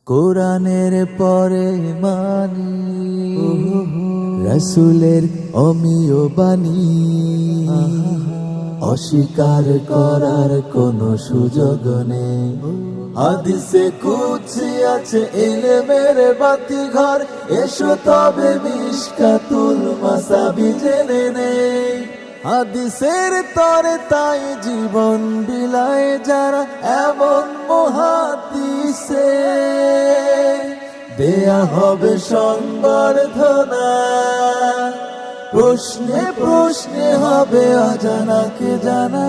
কোরআনের পরে মানি রাসূলের অমীয় বাণী, অস্বীকার করার কোনো সুযোগ নেই। হাদিসে কুদসি আছে ইলমের বাতিঘর, এসো তবে মিশকাতুল মাসাবি জেনে নেই। হাদিসের তরে তাই জীবন বিলায় যারা, এমন মুহাদ্দিসে দেয়া হবে সংবর্ধনা। প্রশ্নে প্রশ্নে হবে অজানাকে জানা,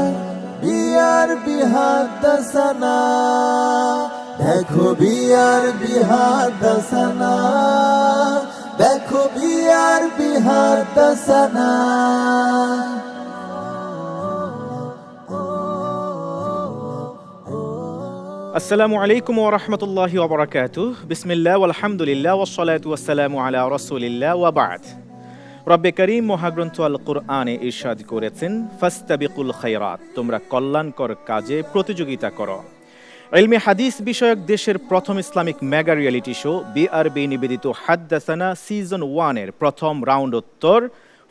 বিয়ার বিহাদাসানা। দেখো বিয়ার বিহাদাসানা, দেখো বিয়ার বিহাদাসানা। আসসালামু আলাইকুম ওয়া রাহমাতুল্লাহি ওয়া বারাকাতুহু। বিসমিল্লাহ ওয়ালহামদুলিল্লাহ ওয়াসসালাতু ওয়াসসালামু আলা রাসূলিল্লাহ ওয়া বা'দ। রব্বে কারীম মহাগ্রন্থ আল কোরআনে ইরশাদ করেছেন, ফাস্তাবিকুল খায়রাত, তোমরা কল্যাণকর কাজে প্রতিযোগিতা করো। ইলমে হাদিস বিষয়ক দেশের প্রথম Islamic mega reality show BRB নিবেদিত হাদ্দাসানা সিজন 1 এর প্রথম রাউন্ডোত্তর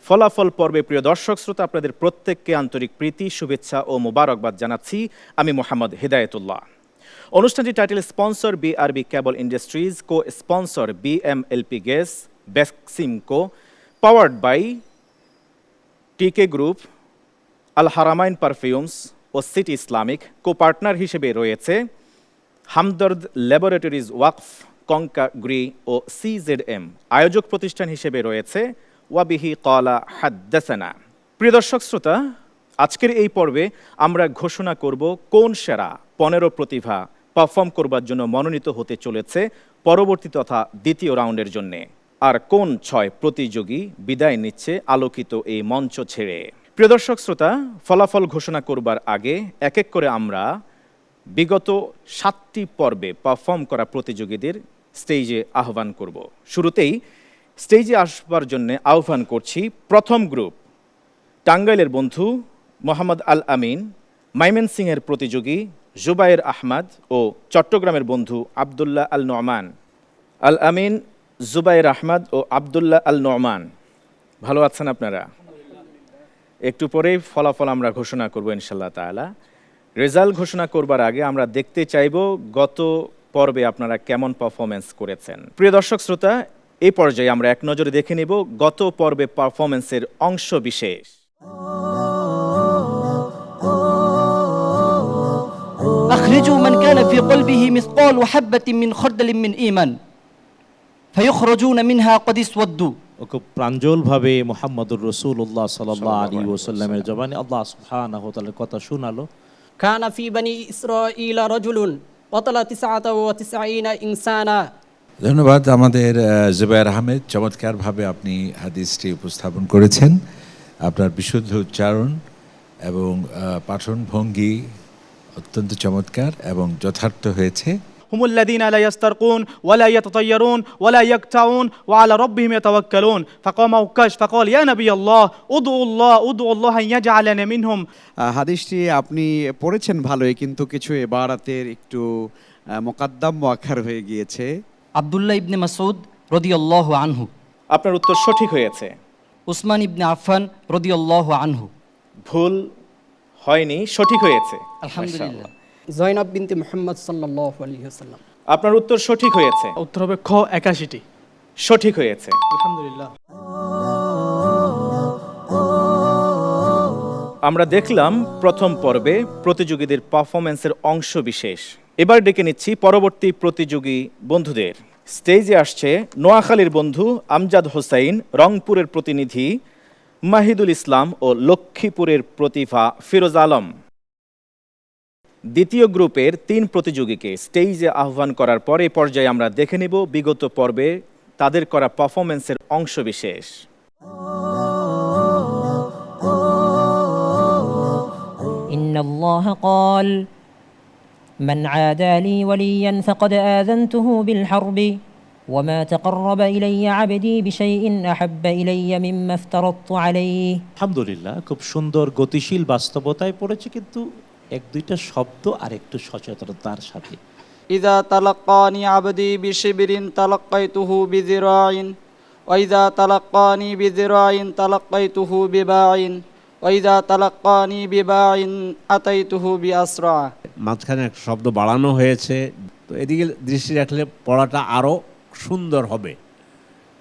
ফলাফল পর্বে প্রিয় দর্শক শ্রোতা, আপনাদের প্রত্যেককে আন্তরিক প্রীতি, শুভেচ্ছা ও মোবারকবাদ জানাচ্ছি আমি মোহাম্মদ হিদায়াতুল্লাহ। অনুষ্ঠানটি title sponsor BRB cable industries, co sponsor BMLP gas, Beximco, powered by TK group, Al Haramain perfumes ও সিটি ইসলামিক। কো পার্টনার হিসেবে রয়েছে হামদর্দ ল্যাবরেটরিজ ওয়াকফ, কঙ্কা গ্রি ও সিজেডএম। আয়োজক প্রতিষ্ঠান হিসেবে রয়েছে ওয়াবিহি ক্বালা হাদ্দাসানা। প্রিয় দর্শক শ্রোতা, আজকের এই পর্বে আমরা ঘোষণা করব কোন সেরা 15 প্রতিভা পারফর্ম করবার জন্য মনোনীত হতে চলেছে পরবর্তী তথা দ্বিতীয় রাউন্ডের জন্যে, আর কোন 6 প্রতিযোগী বিদায় নিচ্ছে আলোকিত এই মঞ্চ ছেড়ে। প্রিয় দর্শক শ্রোতা, ফলাফল ঘোষণা করবার আগে এক এক করে আমরা বিগত 7টি পর্বে পারফর্ম করা প্রতিযোগীদের স্টেজে আহ্বান করব। শুরুতেই স্টেজে আসবার জন্য আহ্বান করছি প্রথম গ্রুপ, টাঙ্গাইলের বন্ধু মোহাম্মদ আল আমিন, ময়মনসিংহের প্রতিযোগী জুবায়ের আহমদ ও চট্টগ্রামের বন্ধু আবদুল্লাহ আল নোমান। আল আমিন, জুবায়ের আহমদ ও আবদুল্লাহ আল নোমান, ভালো আছেন আপনারা? একটু পরেই ফলাফল আমরা ঘোষণা করব ইনশাআল্লাহ তাআলা। রেজাল্ট ঘোষণা করবার আগে আমরা দেখতে চাইব গত পর্বে আপনারা কেমন পারফরমেন্স করেছেন। প্রিয় দর্শক শ্রোতা, এই পর্যায়ে আমরা এক নজরে দেখে নেব গত পর্বে পারফরমেন্সের অংশ বিশেষ। أخرجوا من كان في قلبه مثقال حبة من خردل من إيمان فيخرجون منها قد اسودوا। খুব প্রাঞ্জলভাবে মুহাম্মদুর রাসূলুল্লাহ সাল্লাল্লাহু আলাইহি ওয়াসাল্লামের জবানে আল্লাহ সুবহানাহু ওয়া তাআলার কথা শোনালো। كان في بني إسرائيل رجل قتل 99 إنسانا। ধন্যবাদ আমাদের জুবায়ের আহমেদ, চমৎকারভাবে আপনি হাদিসটি উপস্থাপন করেছেন। আপনার বিশুদ্ধ উচ্চারণ এবং পাঠন ভঙ্গি অত্যন্ত চমৎকার এবং যথার্থ হয়েছে। هم الذين لا يسترقون ولا يتطيرون ولا يقطعون وعلى ربهم يتوكلون فقام عكاش فقال يا نبي الله ادعوا الله أن يجعلنا منهم। হাদিসটি আপনি পড়েছেন ভালোই, কিন্তু কিছু এবারাতের একটু মুকাদ্দাম মুআক্খার হয়ে গিয়েছে। আব্দুল্লাহ ইবনে মাসউদ রাদিয়াল্লাহু আনহু। আপনার উত্তর সঠিক হয়েছে। উসমান ইবনে আফফান রাদিয়াল্লাহু আনহু। ভুল হয়নি, সঠিক হয়েছে আলহামদুলিল্লাহ। জয়নাব বিনতে মুহাম্মদ সাল্লাল্লাহু আলাইহি ওয়াসাল্লাম। আপনার উত্তর সঠিক হয়েছে। উত্তর হবে খ 81টি। সঠিক হয়েছে আলহামদুলিল্লাহ। আমরা দেখলাম প্রথম পর্বে প্রতিযোগীদের পারফরমেন্সের অংশ বিশেষ। এবার ডেকে নিচ্ছি পরবর্তী প্রতিযোগী বন্ধুদের। স্টেজে আসছে নোয়াখালীর বন্ধু আমজাদ হোসাইন, রংপুরের প্রতিনিধি মাহিদুল ইসলাম ও লক্ষ্মীপুরের প্রতিভা ফিরোজ আলম। দ্বিতীয় গ্রুপের 3 প্রতিযোগীকে স্টেজে আহ্বান করার পরে পর্যায়ে আমরা দেখে নেব বিগত পর্বে তাদের করা পারফরমেন্সের অংশ বিশেষ। ইন্নাল্লাহ ক্বাল মান আদা লি ওয়ালিয়ান ফাকাদ আযানতুহু বিল হারবি ওয়া মা তাকাররাবা ইলাইয়া আবদি বিশাইইন আহাব্বা ইলাইয়া মিম্মা ইফতারাতু আলাইহি। আলহামদুলিল্লাহ, খুব সুন্দর গতিশীল বাস্তবতায় পড়েছে, কিন্তু 1-2টা শব্দ আর একটু সচেতনতার সাথে। إذا تلقاني عبدي بشبر تلقيته بذراع وإذا تلقاني بذراع تلقيته بباع وإذا تلقاني بباع أتيته بأسرع মাঝখানে একটা শব্দ বাড়ানো হয়েছে, তো এদিকে দৃষ্টি রাখলে পড়াটা আরও সুন্দর হবে।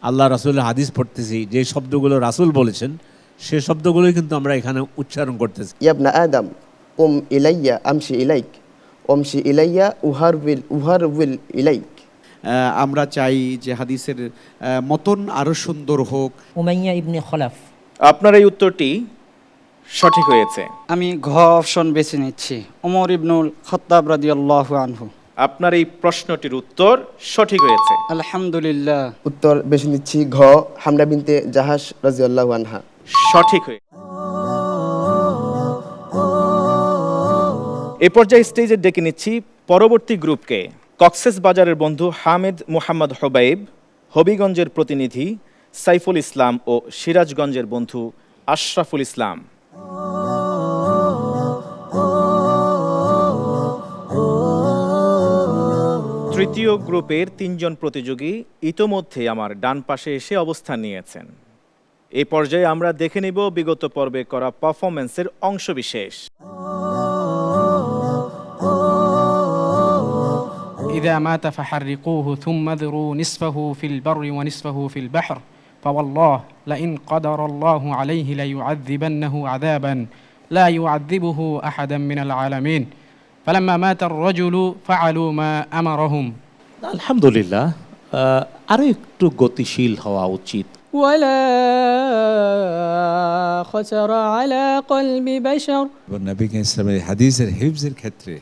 আল্লাহ রাসূলের হাদিস পড়তেছি, যে শব্দগুলো রাসূল বলেছেন সে শব্দগুলোই কিন্তু আমরা এখানে উচ্চারণ করতেছি। يا ابن آدم قم إلي أمشي إليك أمشي إلي أهرول إليك। আমরা চাই যে হাদিসের মতন আরো সুন্দর হোক। উমাইয়া ইবনে খলাফ। আপনার এই উত্তরটি সঠিক হয়েছে। আমি ঘ অপশন বেছে নিচ্ছি, ওমর ইবনুল খাত্তাব রাদিয়াল্লাহু আনহু। আপনার এই প্রশ্নটির উত্তর সঠিক হয়েছে। আলহামদুলিল্লাহ। উত্তর বেছে নিচ্ছি ঘ হামনা বিনতে জাহাশ রাদিয়াল্লাহু আনহা। সঠিক হয়ে এ পর্যায়ে স্টেজে ডেকে নিচ্ছি পরবর্তী গ্রুপকে। কক্সেস বাজারের বন্ধু হামিদ মোহাম্মদ হোবাইব, হবিগঞ্জের প্রতিনিধি সাইফুল ইসলাম ও সিরাজগঞ্জের বন্ধু আশরাফুল ইসলাম। তৃতীয় গ্রুপের 3 জন প্রতিযোগী ইতোমধ্যে আমার ডান পাশে এসে অবস্থান নিয়েছেন। এই পর্যায়ে আমরা দেখে নেব বিগত পর্বে করা পারফরম্যান্সের অংশবিশেষ। إذا مات فحرقوه ثم ذروا نصفه في البر ونصفه في البحر فوالله لئن قدر الله عليه ليعذبنه عذابا لا يعذبه أحدا من العالمين فلما مات الرجل فعلوا ما أمرهم। আলহামদুলিল্লাহ, আরও একটু গতিশীল হওয়া উচিত। ولا خطر على قلب بشر। নবী ইসলামের হাদিসের হিফজের ক্ষেত্রে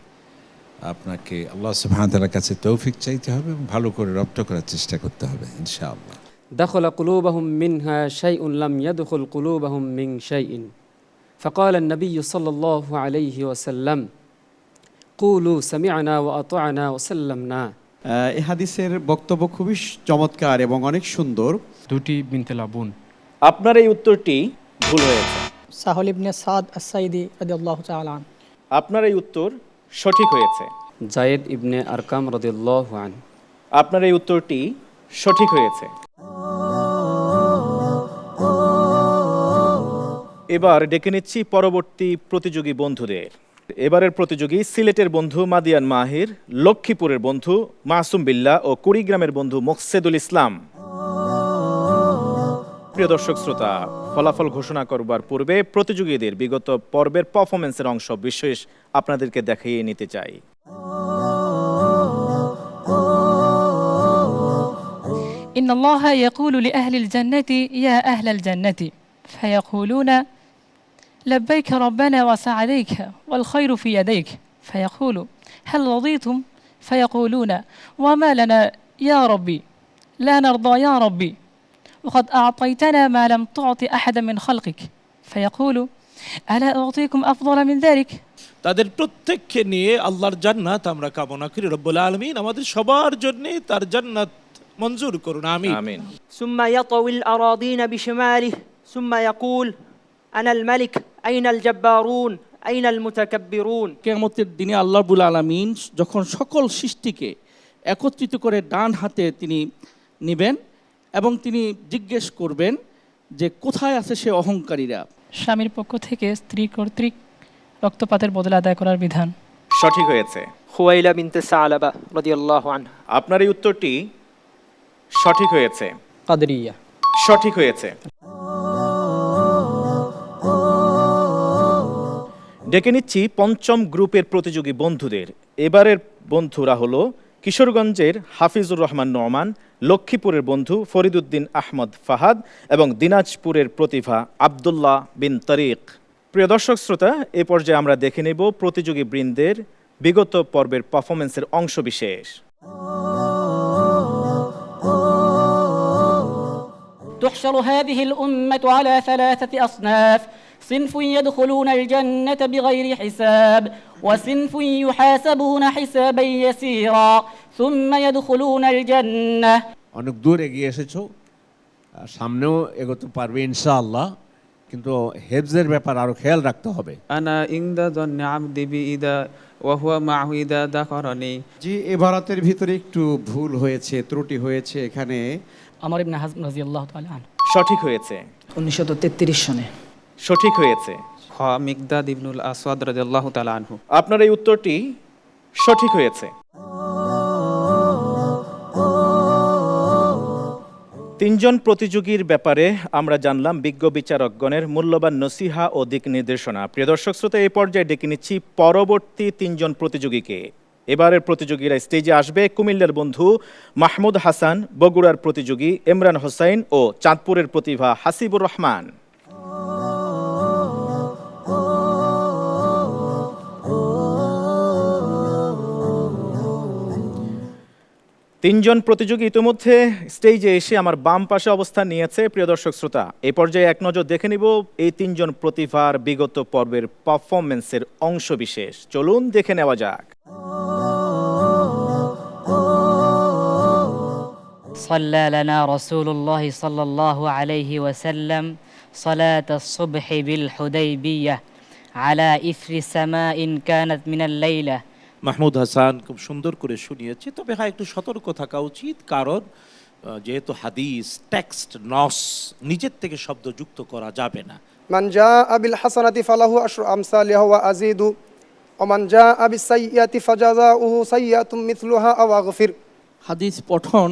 আপনাকে আল্লাহ সুবহানাহু ওয়া তাআলার কাছে তৌফিক চাইতে হবে এবং ভালো করে রপ্ত করার চেষ্টা করতে হবে ইনশাআল্লাহ। دخل قلوبهم منها شيء لم يدخل قلوبهم من شيء فقال النبي صلى الله عليه وسلم قولوا سمعنا وأطعنا وسلمنا। এই হাদিসের বক্তব্য খুবই চমৎকার এবং অনেক সুন্দর। দুটি বিনতে লাবুন। আপনার এই উত্তরটি ভুল হয়েছে। সাহল ইবনে সাদ আস-সাইদি রাদিয়াল্লাহু তাআলা আন। আপনার এই উত্তর সঠিক হয়েছে। জায়েদ ইবনে আরকাম রাদিয়াল্লাহু আন। আপনার এই উত্তরটি সঠিক হয়েছে। এবার ডেকে নিচ্ছি পরবর্তী প্রতিযোগী বন্ধুদের। এবারের প্রতিযোগী সিলেটের বন্ধু মাদিয়ান মাহির, লক্ষ্মীপুরের বন্ধু মাসুম বিল্লাহ ও কুড়িগ্রামের বন্ধু মোকসেদুল ইসলাম। প্রিয় দর্শক শ্রোতা, ফলাফল ঘোষণা করবার পূর্বে প্রতিযোগীদের বিগত পর্বের পারফরমেন্সের অংশ বিশেষ আপনাদেরকে দেখিয়ে নিতে চাই। إن الله يقول لأهل الجنة يا أهل الجنة فيقولون لبيك ربنا وسعديك والخير في يديك فيقول هل رضيتم فيقولون وما لنا يا ربي لا نرضى يا ربي وقد أعطيتنا ما لم تعط أحدا من خلقك فيقول ألا أعطيكم أفضل من ذلك। তাদের প্রত্যেককে নিয়ে আল্লাহর জান্নাত আমরা কামনা করি। রব্বুল আলামিন আমাদের সবার জন্য তার জান্নাত মঞ্জুর করুন, আমিন আমিন। ثم يطوي الأراضين بشماله ثم يقول أنا الملك أين الجبارون أين المتكبرون। কিয়ামতের দিনে আল্লাহ রাব্বুল আলামিন যখন সকল সৃষ্টিকে একত্রিত করে ডান হাতে তিনি নেবেন এবং তিনি জিজ্ঞেস করবেন যে কোথায় আছে সে অহংকারীরা। স্বামীর পক্ষ থেকে স্ত্রী কর্তৃক রক্তপাতের বদলা আদায় করার বিধান। সঠিক হয়েছে। খুয়াইলা বিনতে সালাবা রাদিয়াল্লাহু আনহা। আপনার এই উত্তরটি সঠিক হয়েছে। কাদরিয়া। সঠিক হয়েছে। ডেকে নিচ্ছি পঞ্চম গ্রুপের প্রতিযোগী বন্ধুদের। এবারের বন্ধুরা হলো কিশোরগঞ্জের হাফিজুর রহমান নোমান, লক্ষ্মীপুরের বন্ধু ফরিদুদ্দিন আহমদ ফাহাদ এবং দিনাজপুরের প্রতিভা আব্দুল্লাহ বিন তারিক। প্রিয় দর্শক শ্রোতা, এ পর্যায়ে আমরা দেখে নেব প্রতিযোগী বৃন্দের বিগত পর্বের পারফরমেন্সের অংশবিশেষ। تحشر هذه الأمة على 3 أصناف صنف يدخلون الجنة بغير حساب وصنف يحاسبون حسابا يسيرا ثم يدخلون الجنة। অনেক দূর এগিয়ে এসেছো, সামনেও এগোতে পারবে ইনশাআল্লাহ। কিন্তু হেফজের ব্যাপার আরও খেয়াল রাখতে হবে। আনা ইনদা যন্নি আবদি বিইদা ওয়া হুয়া মাহু ইদা যাকারানি। জি, এবারাতের ভিতরে একটু ভুল হয়েছে, ত্রুটি হয়েছে এখানে। আমর ইবনে হাজম রাদিয়াল্লাহু তাআলা আনহু। সঠিক হয়েছে। 1933 সনে। সঠিক হয়েছে। খ মিকদাদ ইবনুল আসওয়াদ রাদিয়াল্লাহু তাআলা আনহু। আপনার এই উত্তরটি সঠিক হয়েছে। 3 জন প্রতিযোগীর ব্যাপারে আমরা জানলাম বিজ্ঞ বিচারকগণের মূল্যবান নসিহা ও দিক নির্দেশনা। প্রিয় দর্শক শ্রোতা, এই পর্যায়ে ডেকে নিচ্ছি পরবর্তী 3 জন প্রতিযোগীকে। এবারের প্রতিযোগীরা স্টেজে আসবে কুমিল্লার বন্ধু মাহমুদ হাসান, বগুড়ার প্রতিযোগী ইমরান হোসাইন ও চাঁদপুরের প্রতিভা হাসিবুর রহমান। তিনজন প্রতিযোগী ইতিমধ্যে স্টেজে এসে আমার বাম পাশে অবস্থান নিয়েছে। প্রিয় দর্শক শ্রোতা, এই পর্যায়ে এক নজর দেখে নিব এই 3 জন প্রতিভার বিগত পর্বের পারফরমেন্সের অংশ বিশেষ। চলুন দেখে নেওয়া যাক। صلى لنا رسول الله صلى الله عليه وسلم صلاة الصبح بالحديبية على إثر سماء كانت من الليلة। মাহমুদ হাসান খুব সুন্দর করে শুনিয়েছে, তবে হ্যাঁ একটু সতর্ক থাকা উচিত, কারণ যেহেতু হাদিস টেক্সট নস, নিজের থেকে শব্দ যুক্ত করা যাবে না। মান জাআ বিল হাসানাতি ফালাহু আশরু আমসালিহা ওয়া আযীদু ওয়া মান জাআ বিস সাইয়্যাতি ফাজাযাউহু সাইয়্যাতুম মিথলুহা আও আগফির। হাদিস পঠন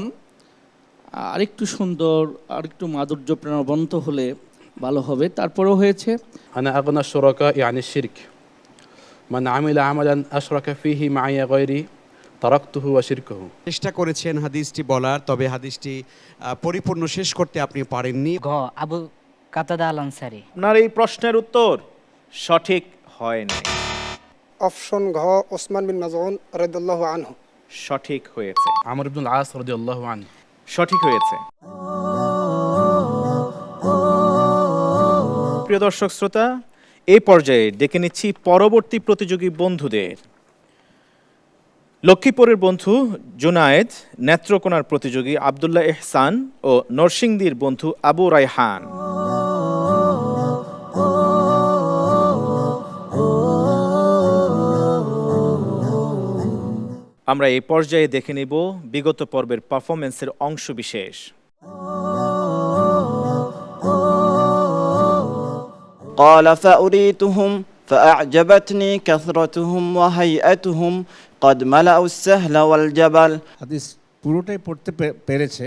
আরেকটু সুন্দর, আরেকটু মাধুর্য প্রাণবন্ত হলে ভালো হবে। তারপরেও হয়েছে আনা আগনা শুরাকা ইয়ানি শিরক মান আমিলা আমালান আশরাকা ফিহি মাইয়া গায়রি তারাকতুহু ওয়া শিরকুহু। চেষ্টা করেছেন হাদিসটি বলার, তবে হাদিসটি পরিপূর্ণ শেষ করতে আপনি পারেননি। ঘ আবু কাতাদা আল আনসারী। আপনার এই প্রশ্নের উত্তর সঠিক হয় নাই। অপশন ঘ ওসমান বিন মাযউন রাদিয়াল্লাহু আনহু। সঠিক হয়েছে। আমর ইবনুল আস রাদিয়াল্লাহু আনহু। সঠিক হয়েছে। প্রিয় দর্শক শ্রোতা, এই পর্যায়ে ডেকে নিচ্ছি পরবর্তী প্রতিযোগী বন্ধুদের। লক্ষ্মীপুরের বন্ধু জুনায়েদ, নেত্রকোনার প্রতিযোগী আব্দুল্লাহ ইহসান ও নরসিংদীর বন্ধু আবু রায়হান। আমরা এই পর্যায়ে দেখে নেব বিগত পর্বের পারফরমেন্সের অংশ বিশেষ। قال فأريتهم فأعجبتني كثرتهم وهيئتهم قد ملأوا السهل والجبل। হাদিস পুরোটাই পড়তে পেরেছে।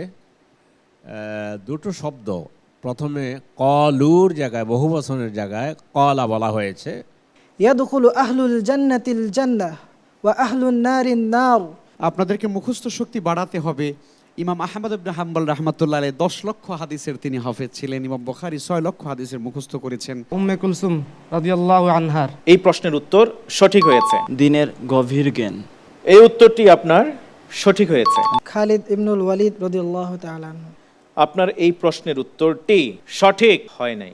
দুটো শব্দ, প্রথমে কলুর জায়গায়, বহু বচনের জায়গায় কলা বলা হয়েছে। ইয়াদখুলু আহলুল জান্নাতিল জান্নাহ ওয়া আহলুন নারিন নার। আপনাদেরকে মুখস্থ শক্তি বাড়াতে হবে। ইমাম আহমদ ইবনে হাম্বল রাহমাতুল্লাহ আলাইহি 10 লক্ষ হাদিসের তিনি হাফেজ ছিলেন। ইমাম বুখারী 6 লক্ষ হাদিসের মুখস্থ করেছেন। উম্মে কুলসুম রাদিয়াল্লাহু আনহার। এই প্রশ্নের উত্তর সঠিক হয়েছে। দিনের গভীর জ্ঞান। এই উত্তরটি আপনার সঠিক হয়েছে। খালিদ ইবনুল ওয়ালিদ রাদিয়াল্লাহু তাআলা আনহু। আপনার এই প্রশ্নের উত্তরটি সঠিক হয় নাই।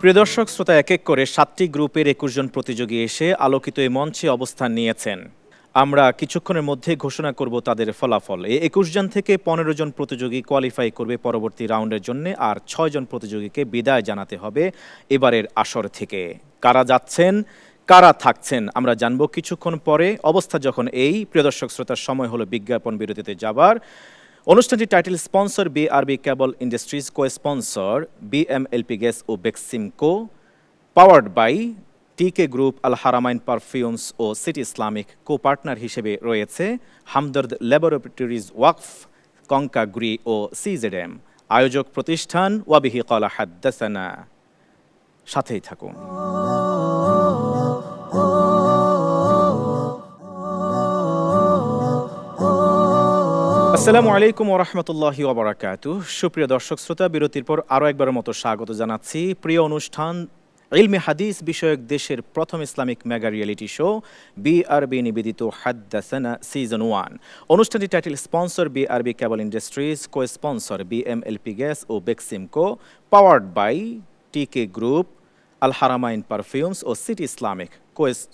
প্রিয় দর্শক শ্রোতা, এক এক করে 7টি গ্রুপের 21 জন প্রতিযোগী এসে আলোকিত এই মঞ্চে অবস্থান নিয়েছেন। আমরা কিছুক্ষণের মধ্যে ঘোষণা করব তাদের ফলাফল। এই 21 জন থেকে 15 জন প্রতিযোগী কোয়ালিফাই করবে পরবর্তী রাউন্ডের জন্য, আর 6 জন প্রতিযোগীকে বিদায় জানাতে হবে এবারের আসর থেকে। কারা যাচ্ছেন, কারা থাকছেন আমরা জানবো কিছুক্ষণ পরে। অবস্থা যখন এই, প্রিয় দর্শক শ্রোতার সময় হলো বিজ্ঞাপন বিরতিতে যাবার। অনুষ্ঠানটি title sponsor BRB cable industries, co sponsor BMLP gas ও Beximco, powered by TK group, Al Haramain perfumes ও সিটি ইসলামিক। কো পার্টনার হিসেবে রয়েছে হামদর্দ ল্যাবরেটরিজ ওয়াকফ, কঙ্কাগ্রি ও সিজেডএম। আয়োজক প্রতিষ্ঠান ওয়াবিহি ক্বালা হাদ্দাসানা। সাথেই থাকুন। আসসালামু আলাইকুম ওয়া রাহমাতুল্লাহি ওয়া বারাকাতুহু। সুপ্রিয় দর্শক শ্রোতা, বিরতির পর আরও একবারের মতো স্বাগত জানাচ্ছি প্রিয় অনুষ্ঠান ইলমে হাদিস বিষয়ক দেশের প্রথম Islamic mega reality show BRB নিবেদিত হাদ্দাসানা সিজন 1। অনুষ্ঠানটি title sponsor BRB cable industries, co sponsor BMLP gas ও Beximco, powered by TK group, Al Haramain perfumes ও সিটি ইসলামিক।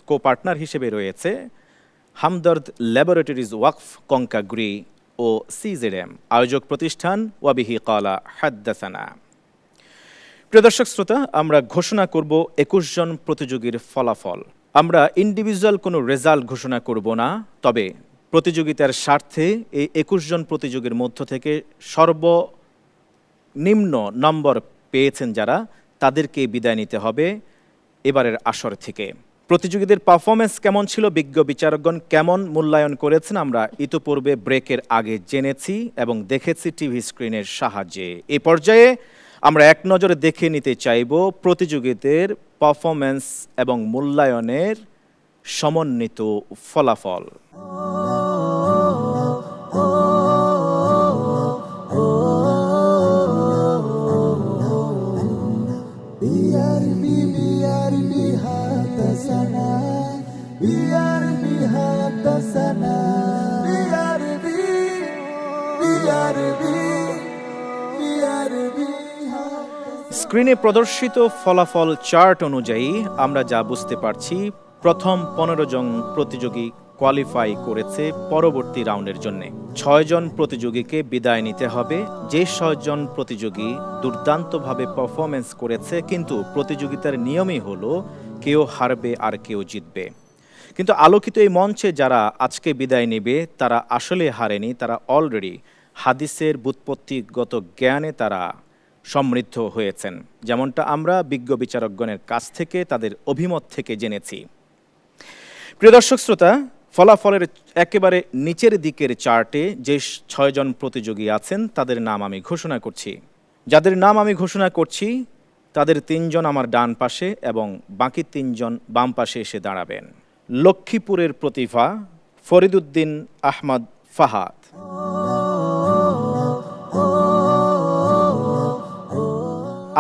কো পার্টনার হিসেবে রয়েছে হামদর্দ ল্যাবরেটরিজ ওয়াকফ, কঙ্কাগ্রি ও CZM। আয়োজক প্রতিষ্ঠান ওয়াবিহি কালা হাদ্দাসানা। প্রিয় দর্শক শ্রোতা, আমরা ঘোষণা করব 21 জন প্রতিযোগীর ফলাফল। আমরা ইন্ডিভিজুয়াল কোনো রেজাল্ট ঘোষণা করব না, তবে প্রতিযোগিতার স্বার্থে এই 21 জন প্রতিযোগীর মধ্য থেকে সর্বনিম্ন নম্বর পেয়েছেন যারা, তাদেরকে বিদায় নিতে হবে এবারের আসর থেকে। প্রতিযোগীদের পারফরমেন্স কেমন ছিল, বিজ্ঞ বিচারকগণ কেমন মূল্যায়ন করেছেন, আমরা ইতোপূর্বে ব্রেকের আগে জেনেছি এবং দেখেছি টিভি স্ক্রিনের সাহায্যে। এই পর্যায়ে আমরা এক নজরে দেখে নিতে চাইব প্রতিযোগীদের পারফরমেন্স এবং মূল্যায়নের সমন্বিত ফলাফল। স্ক্রিনে প্রদর্শিত ফলাফল চার্ট অনুযায়ী আমরা যা বুঝতে পারছি, প্রথম 15 জন প্রতিযোগী কোয়ালিফাই করেছে পরবর্তী রাউন্ডের জন্য। 6 জন প্রতিযোগীকে বিদায় নিতে হবে। যে 6 জন প্রতিযোগী দুর্দান্তভাবে পারফরমেন্স করেছে, কিন্তু প্রতিযোগিতার নিয়মই হলো কেউ হারবে আর কেউ জিতবে। কিন্তু আলোকিত এই মঞ্চে যারা আজকে বিদায় নেবে তারা আসলে হারেনি, তারা অলরেডি হাদিসের ব্যুৎপত্তিগত জ্ঞানে তারা সমৃদ্ধ হয়েছেন, যেমনটা আমরা বিজ্ঞ বিচারকগণের কাছ থেকে তাদের অভিমত থেকে জেনেছি। প্রিয় দর্শক শ্রোতা, ফলাফলের একেবারে নিচের দিকের চার্টে যে 6 জন প্রতিযোগী আছেন তাদের নাম আমি ঘোষণা করছি। যাদের নাম আমি ঘোষণা করছি তাদের 3 জন আমার ডান পাশে এবং বাকি 3 জন বাম পাশে এসে দাঁড়াবেন। লক্ষ্মীপুরের প্রতিভা ফরিদুদ্দিন আহমদ ফাহাদ,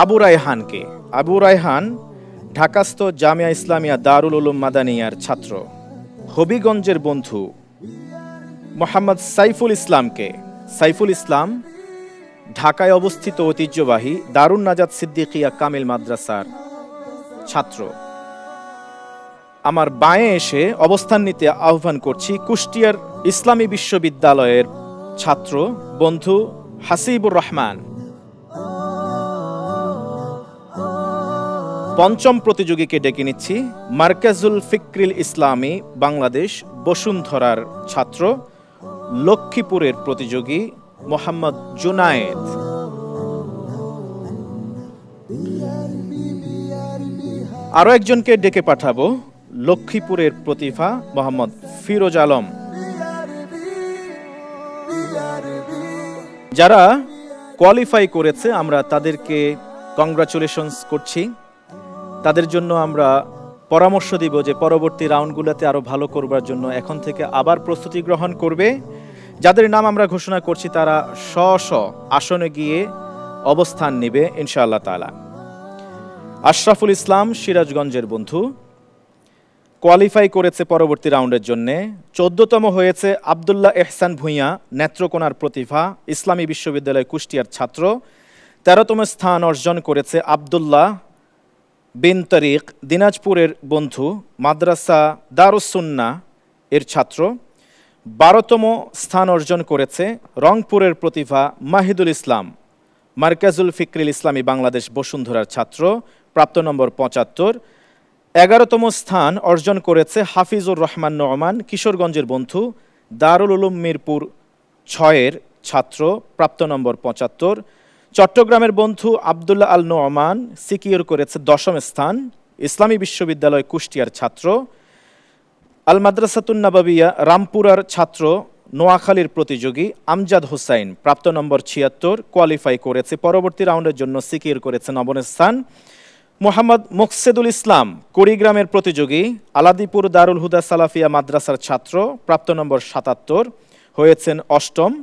আবু রায়হানকে। আবু রায়হান ঢাকাস্থ জামিয়া ইসলামিয়া দারুল উলুম মাদানিয়ার ছাত্র। হবিগঞ্জের বন্ধু মোহাম্মদ সাইফুল ইসলামকে। সাইফুল ইসলাম ঢাকায় অবস্থিত ঐতিহ্যবাহী দারুন নাজাত সিদ্দিকিয়া কামিল মাদ্রাসার ছাত্র। আমার বাঁয়ে এসে অবস্থান নিতে আহ্বান করছি কুষ্টিয়ার ইসলামী বিশ্ববিদ্যালয়ের ছাত্র বন্ধু হাসিবুর রহমান। পঞ্চম প্রতিযোগীকে ডেকে নিচ্ছি মার্কাজুল ফিক্রিল ইসলামী বাংলাদেশ বসুন্ধরার ছাত্র, লক্ষ্মীপুরের প্রতিযোগী মোহাম্মদ জুনায়েদ। আরও একজনকে ডেকে পাঠাবো, লক্ষ্মীপুরের প্রতিভা মোহাম্মদ ফিরোজ আলম। যারা কোয়ালিফাই করেছে আমরা তাদেরকে কংগ্রাচুলেশনস করছি। তাদের জন্য আমরা পরামর্শ দিব যে পরবর্তী রাউন্ডগুলোতে আরও ভালো করবার জন্য এখন থেকে আবার প্রস্তুতি গ্রহণ করবে। যাদের নাম আমরা ঘোষণা করছি তারা স্ব আসনে গিয়ে অবস্থান নেবে ইনশাআল্লাহ তাআলা। আশরাফুল ইসলাম সিরাজগঞ্জের বন্ধু কোয়ালিফাই করেছে পরবর্তী রাউন্ডের জন্য। 14তম হয়েছে আবদুল্লাহ এহসান ভুঁইয়া, নেত্রকোনার প্রতিভা, ইসলামী বিশ্ববিদ্যালয় কুষ্টিয়ার ছাত্র। 13তম স্থান অর্জন করেছে আবদুল্লাহ বিন তরিক, দিনাজপুরের বন্ধু, মাদ্রাসা দারুসুন্নাহ এর ছাত্র। 12তম স্থান অর্জন করেছে রংপুরের প্রতিভা মাহিদুল ইসলাম, মার্কাজুল ফিক্রিল ইসলামী বাংলাদেশ বসুন্ধরার ছাত্র, প্রাপ্ত নম্বর 75। 11তম স্থান অর্জন করেছে হাফিজুর রহমান নোমান, কিশোরগঞ্জের বন্ধু, দারুল উলুম মিরপুর 6-এর ছাত্র, প্রাপ্ত নম্বর 75। চট্টগ্রামের বন্ধু আবদুল্লাহ আল নোমান সিকিউর করেছে 10ম স্থান, ইসলামী বিশ্ববিদ্যালয় কুষ্টিয়ার ছাত্র। আল মাদ্রাসাতুন নাবাবিয়া রামপুরার ছাত্র, নোয়াখালীর প্রতিযোগী আমজাদ হোসাইন, প্রাপ্ত নম্বর 76, কোয়ালিফাই করেছে পরবর্তী রাউন্ডের জন্য, সিকিউর করেছে 9ম স্থান। মোহাম্মদ মুকসেদুল ইসলাম কুড়িগ্রামের প্রতিযোগী, আলাদিপুর দারুল হুদা সালাফিয়া মাদ্রাসার ছাত্র, প্রাপ্ত নম্বর 77, হয়েছেন 8ম।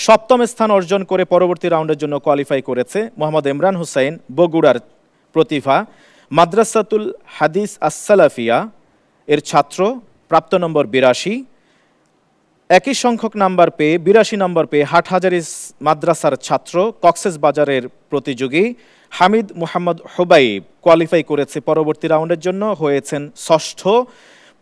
7ম স্থান অর্জন করে পরবর্তী রাউন্ডের জন্য কোয়ালিফাই করেছে মোহাম্মদ ইমরান হুসাইন, বগুড়ার প্রতিভা, মাদ্রাসাতুল হাদিস আসসালাফিয়া এর ছাত্র, প্রাপ্ত নম্বর 82। একই সংখ্যক নাম্বার পেয়ে 82 নম্বর পেয়ে হাটহাজারী মাদ্রাসার ছাত্র, কক্সেস বাজারের প্রতিযোগী হামিদ মোহাম্মদ হুবাইব কোয়ালিফাই করেছে পরবর্তী রাউন্ডের জন্য, হয়েছেন 6ষ্ঠ।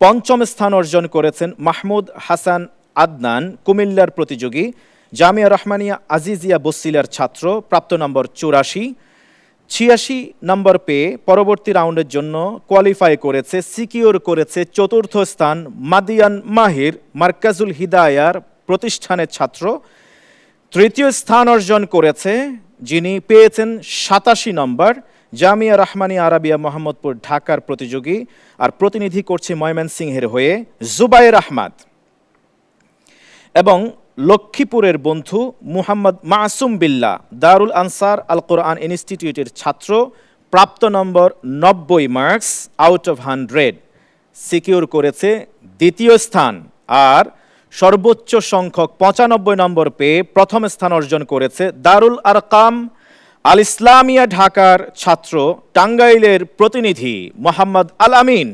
5ম স্থান অর্জন করেছেন মাহমুদ হাসান আদনান, কুমিল্লার প্রতিযোগী, জামিয়া রহমানিয়া আজিজিয়া বসিলার ছাত্র, প্রাপ্ত নম্বর 84। 86 নম্বর পেয়ে পরবর্তী রাউন্ডের জন্য কোয়ালিফাই করেছে, সিকিউর করেছে চতুর্থ স্থান মাদিয়ান মাহির মার্কাজুল হিদায়ার প্রতিষ্ঠানের ছাত্র। তৃতীয় স্থান অর্জন করেছে যিনি পেয়েছেন 87 নম্বর, জামিয়া রহমানিয়া আরাবিয়া মোহাম্মদপুর ঢাকার প্রতিযোগী, আর প্রতিনিধি করছে ময়মনসিংহের হয়ে জুবায়ের আহমদ। এবং লক্ষ্মীপুরের বন্ধু মুহাম্মদ মাসুম বিল্লাহ দারুল আনসার আল কোরআন ইনস্টিটিউটের ছাত্র, প্রাপ্ত নম্বর 90 মার্কস আউট অফ 100, সিকিউর করেছে দ্বিতীয় স্থান। আর সর্বোচ্চ সংখ্যক 95 নম্বর পেয়ে প্রথম স্থান অর্জন করেছে দারুল আরকাম আল ইসলামিয়া ঢাকার ছাত্র, টাঙ্গাইলের প্রতিনিধি মোহাম্মদ আল আমিন।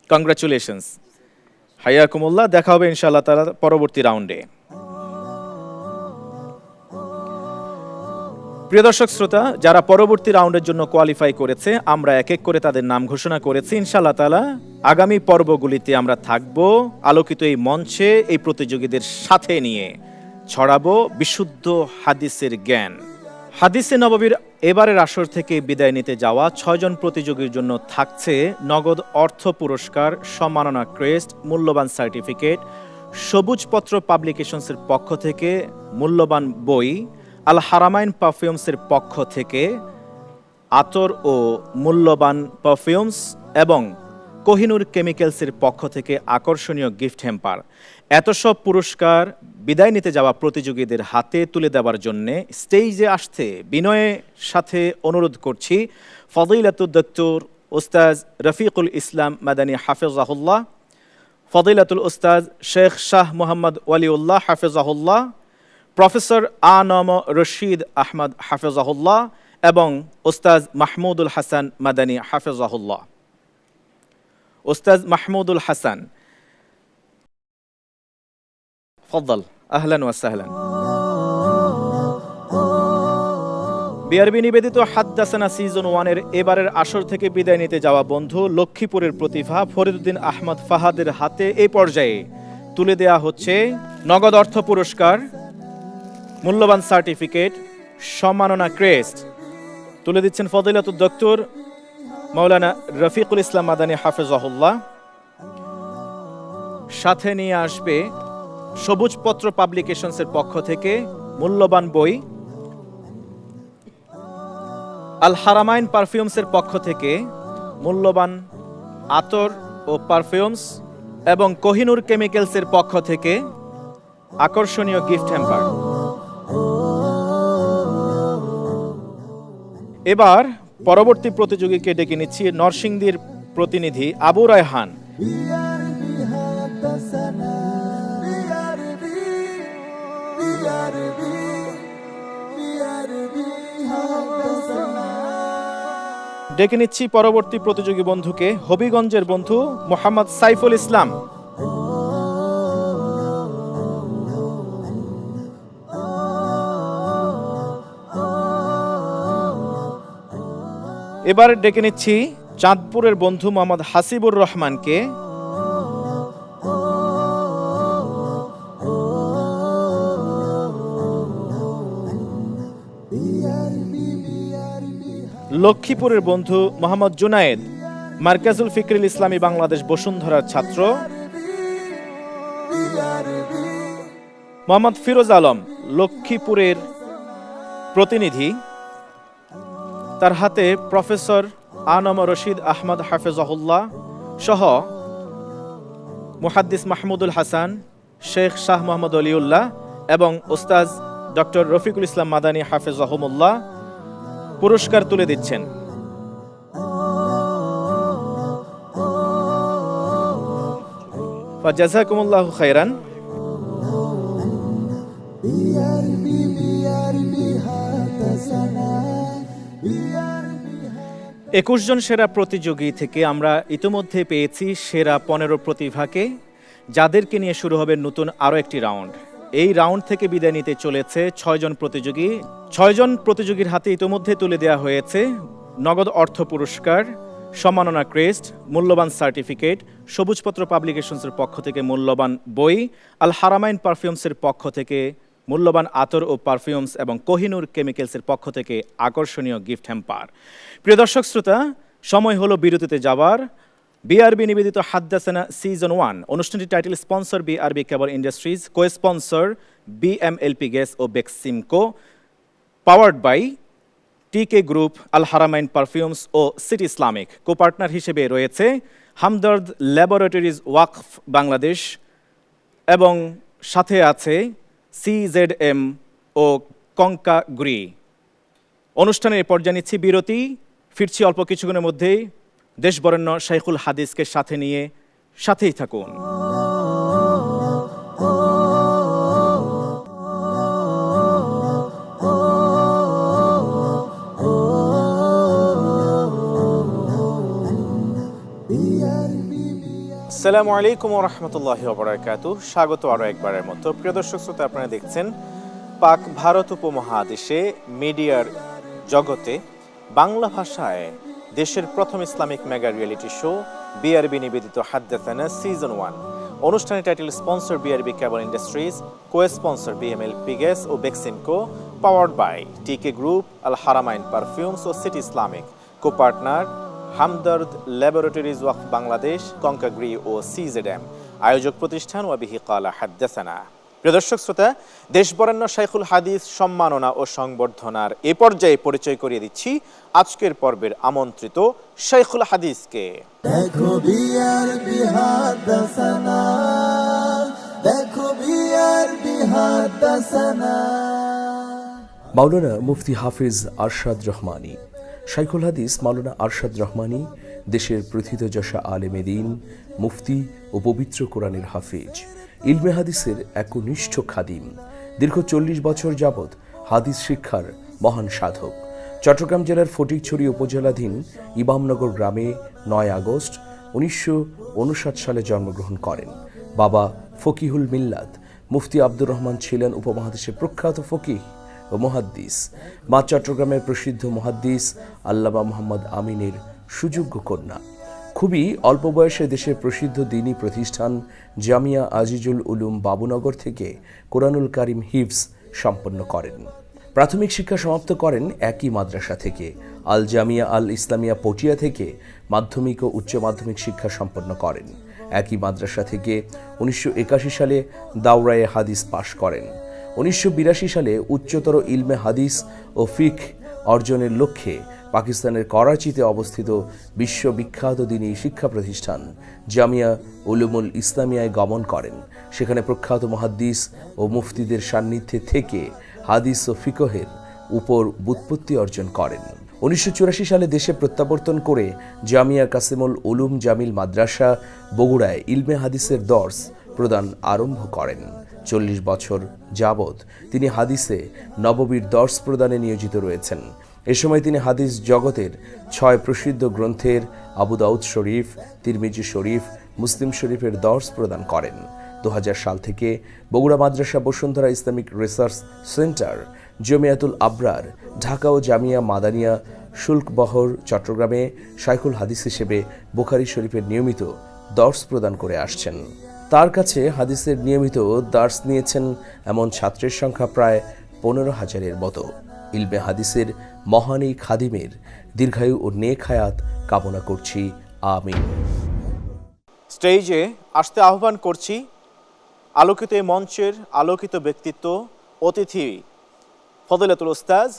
কংগ্রাচুলেশনস, হাইয়াকুমুল্লাহ। দেখা হবে ইনশাআল্লাহ তাআলা পরবর্তী রাউন্ডে। প্রিয় দর্শক শ্রোতা, যারা পরবর্তী রাউন্ডের জন্য কোয়ালিফাই করেছে, আমরা এক এক করে তাদের নাম ঘোষণা করেছি। ইনশাআল্লাহ তাআলা আগামী পর্বগুলিতে আমরা থাকব আলোকিত এই মঞ্চে এই প্রতিযোগীদের সাথে নিয়ে, ছড়াবো বিশুদ্ধ হাদিসের জ্ঞান। হাদিসে নববীর এবারের আসর থেকে বিদায় নিতে যাওয়া 6 জন প্রতিযোগীর জন্য থাকছে নগদ অর্থ পুরস্কার, সম্মাননা ক্রেস্ট, মূল্যবান সার্টিফিকেট, সবুজপত্র পাবলিকেশনসের পক্ষ থেকে মূল্যবান বই, আল হারামাইন পারফিউমসের পক্ষ থেকে আতর ও মূল্যবান পারফিউমস, এবং কোহিনুর কেমিক্যালসের পক্ষ থেকে আকর্ষণীয় গিফট হ্যাম্পার। এত সব পুরস্কার বিদায় নিতে যাওয়া প্রতিযোগীদের হাতে তুলে দেওয়ার জন্যে স্টেজে আসতে বিনয়ের সাথে অনুরোধ করছি ফদিলাতুল ডক্টর ওস্তাজ রফিকুল ইসলাম মাদানী হাফেজাহুল্লাহ, ফদিলাতুল ওস্তাজ শেখ শাহ মোহাম্মদ ওয়ালিউল্লাহ হাফেজাহুল্লাহ, প্রফেসর আনম রশিদ আহমদ হাফেজাহুল্লাহ এবং ওস্তাজ মাহমুদুল হাসান মাদানী হাফেজাহুল্লাহ। ওস্তাজ মাহমুদুল হাসান, ফদ্দল, আহলান ওয়া সাহলান। বিআরবি নিবেদিত হাদ্দাসানা সিজন 1 এর এবারের আসর থেকে বিদায় নিতে যাওয়া বন্ধু লক্ষ্মীপুরের প্রতিভা ফরিদউদ্দিন আহমদ ফাহাদের হাতে এই পর্যায়ে তুলে দেয়া হচ্ছে নগদ অর্থ পুরস্কার, মূল্যবান সার্টিফিকেট, সম্মাননা ক্রেস্ট। তুলে দিচ্ছেন ফদিলাতুল ডক্টর মাওলানা রফিকুল ইসলাম মাদানী হাফেজাহুল্লাহ। সাথে নিয়ে আসবে সবুজপত্র পাবলিকেশনসের পক্ষ থেকে মূল্যবান বই, আল হারামাইন পারফিউমসের পক্ষ থেকে মূল্যবান আতর ও পারফিউমস, এবং কোহিনুর কেমিক্যালসের পক্ষ থেকে আকর্ষণীয় গিফট হ্যাম্পার। এবার পরবর্তী প্রতিযোগীকে ডেকে নিচ্ছি নরসিংদীর প্রতিনিধি আবু রায়হান। ডেকে নিচ্ছি পরবর্তী প্রতিযোগী বন্ধুকে হবিগঞ্জের বন্ধু মোহাম্মদ সাইফুল ইসলাম। এবার ডেকে নিচ্ছি চাঁদপুরের বন্ধু মোহাম্মদ হাসিবুর রহমানকে। লক্ষ্মীপুরের বন্ধু মোহাম্মদ জুনায়েদ, মার্কাজুল ফিকরিল ইসলামী বাংলাদেশ বসুন্ধরার ছাত্র। মোহাম্মদ ফিরোজ আলম, লক্ষ্মীপুরের প্রতিনিধি, তার হাতে প্রফেসর আনম রশিদ আহমদ হাফেজাহুল্লাহ সহ মুহাদ্দিস মাহমুদুল হাসান, শেখ শাহ মোহাম্মদ ওলিউল্লাহ এবং ওস্তাজ ডক্টর রফিকুল ইসলাম মাদানী হাফেজাহুমুল্লাহ পুরস্কার তুলে দিচ্ছেন। জাযাকুমুল্লাহু খাইরান। 21 জন সেরা প্রতিযোগী থেকে আমরা ইতিমধ্যে পেয়েছি সেরা 15 প্রতিভাকে, যাদেরকে নিয়ে শুরু হবে নতুন আরও একটি রাউন্ড। এই রাউন্ড থেকে বিদায় নিতে চলেছে 6 জন প্রতিযোগী। 6 জন প্রতিযোগীর হাতে ইতিমধ্যে তুলে দেওয়া হয়েছে নগদ অর্থ পুরস্কার, সম্মাননা ক্রেস্ট, মূল্যবান সার্টিফিকেট, সবুজপত্র পাবলিকেশনসের পক্ষ থেকে মূল্যবান বই, আল হারামাইন পারফিউমসের পক্ষ থেকে মূল্যবান আতর ও পারফিউমস এবং কোহিনুর কেমিক্যালসের পক্ষ থেকে আকর্ষণীয় গিফট হ্যাম্পার। প্রিয় দর্শক শ্রোতা, সময় হলো বিরতিতে যাবার। বিআরবি নিবেদিত হাদ্দাসানা সিজন 1 অনুষ্ঠানটি title sponsor BRB cable industries, co sponsor BMLP gas ও Beximco, powered by TK group, Al Haramain perfumes ও সিটি ইসলামিক। কো পার্টনার হিসেবে রয়েছে হামদর্দ ল্যাবরেটরিজ ওয়াকফ বাংলাদেশ এবং সাথে আছে সিজেডএম ও কঙ্কা গ্রি। অনুষ্ঠানের পর্যায়ে নিচ্ছি বিরতি, ফিরছি অল্প কিছুক্ষণের মধ্যেই দেশবরেণ্য শাইখুল হাদিসকে সাথে নিয়ে। সাথেই থাকুন। আসসালামু আলাইকুম ওয়া রাহমাতুল্লাহি ওয়া বারাকাতুহু। স্বাগত আরও একবারের মতো। প্রিয় দর্শক শ্রোতা, আপনারা দেখছেন পাক ভারত উপমহাদেশে মিডিয়ার জগতে বাংলা ভাষায় দেশের প্রথম Islamic mega reality show BRB নিবেদিত হাদ্দাসানা সিজন 1। অনুষ্ঠানের title sponsor BRB cable industries, co sponsor BMLP gas ও Beximco, powered by TK group, Al Haramain perfumes ও City Islamic. Co partner Hamdard laboratories ওয়াকফ বাংলাদেশ, কঙ্কাগ্রি ও সিজেডএম। আয়োজক প্রতিষ্ঠান ওয়াবিহি কালা হাদ্দাসানা। প্রিয় দর্শক শ্রোতা, দেশবরেণ্য শাইখুল হাদিস সম্মাননা ও সংবর্ধনার এ পর্যায়ে পরিচয় করিয়ে দিচ্ছি আজকের পর্বের আমন্ত্রিত শাইখুল হাদিসকে। দেখো বিআরবি হাদ্দাসানা, দেখো বিআরবি হাদ্দাসানা। মাওলানা মুফতি হাফিজ আরশাদ রহমানী। শাইখুল হাদিস মাওলানা আরশাদ রহমানী দেশের প্রথিতযশা আলেমে দ্বীন, মুফতি ও পবিত্র কোরআনের হাফিজ, ইলমে হাদিসের একনিষ্ঠ খাদিম, দীর্ঘ 40 বছর যাবৎ হাদিস শিক্ষার মহান সাধক। চট্টগ্রাম জেলার ফটিকছড়ি উপজেলাধীন ইমামনগর গ্রামে 9 আগস্ট 1959 সালে জন্মগ্রহণ করেন। বাবা ফকিহুল মিল্লাত মুফতি আব্দুর রহমান ছিলেন উপমহাদেশের প্রখ্যাত ফকিহ ও মুহাদ্দিস। মা চট্টগ্রামের প্রসিদ্ধ মুহাদ্দিস আল্লামা মোহাম্মদ আমিনের সুযোগ্য কন্যা। খুবই অল্প বয়সে দেশের প্রসিদ্ধ দ্বীনী প্রতিষ্ঠান জামিয়া আজিজুল উলুম বাবুনগর থেকে কোরআনুল কারিম হিফজ সম্পন্ন করেন। প্রাথমিক শিক্ষা সমাপ্ত করেন একই মাদ্রাসা থেকে। আল জামিয়া আল ইসলামিয়া পটিয়া থেকে মাধ্যমিক ও উচ্চ মাধ্যমিক শিক্ষা সম্পন্ন করেন। একই মাদ্রাসা থেকে 1981 সালে দাওরায়ে হাদিস পাশ করেন। 1982 সালে উচ্চতর ইলমে হাদিস ও ফিকহ অর্জনের লক্ষ্যে পাকিস্তানের করাচিতে অবস্থিত বিশ্ববিখ্যাত দ্বীনী শিক্ষা প্রতিষ্ঠান জামিয়া উলুমুল ইসলামিয়ায় গমন করেন। সেখানে প্রখ্যাত মুহাদ্দিস ও মুফতিদের সান্নিধ্যে থেকে হাদিস ও ফিকহের উপর ব্যুৎপত্তি অর্জন করেন। 1984 সালে দেশে প্রত্যাবর্তন করে জামিয়া কাসিমুল উলুম জামিল মাদ্রাসা বগুড়ায় ইলমে হাদিসের দর্স প্রদান আরম্ভ করেন। 40 বছর যাবৎ তিনি হাদিসে নববীর দর্স প্রদানে নিয়োজিত রয়েছেন। এ সময় তিনি হাদিস জগতের 6 প্রসিদ্ধ গ্রন্থের আবু দাউদ শরীফ, তিরমিজি শরীফ, মুসলিম শরীফের দর্স প্রদান করেন। 2000 সাল থেকে বগুড়া মাদ্রাসা Bashundhara Islamic research centre, Jamiatul Abrar Dhaka ও জামিয়া মাদানিয়া শুল্কবহর চট্টগ্রামে শাইখুল হাদিস হিসেবে বুখারী শরীফের নিয়মিত দর্স প্রদান করে আসছেন। তার কাছে হাদিসের নিয়মিত দার্স নিয়েছেন এমন ছাত্রের সংখ্যা প্রায় 15,000-এর মতো। ইলমে হাদিসের মহান এই খাদিমের দীর্ঘায়ু ও নেক হায়াত কামনা করছি, আমিন। স্টেজে আসতে আহ্বান করছি আলোকিত এই মঞ্চের আলোকিত ব্যক্তিত্ব, অতিথি ফজিলাতুল উস্তাজ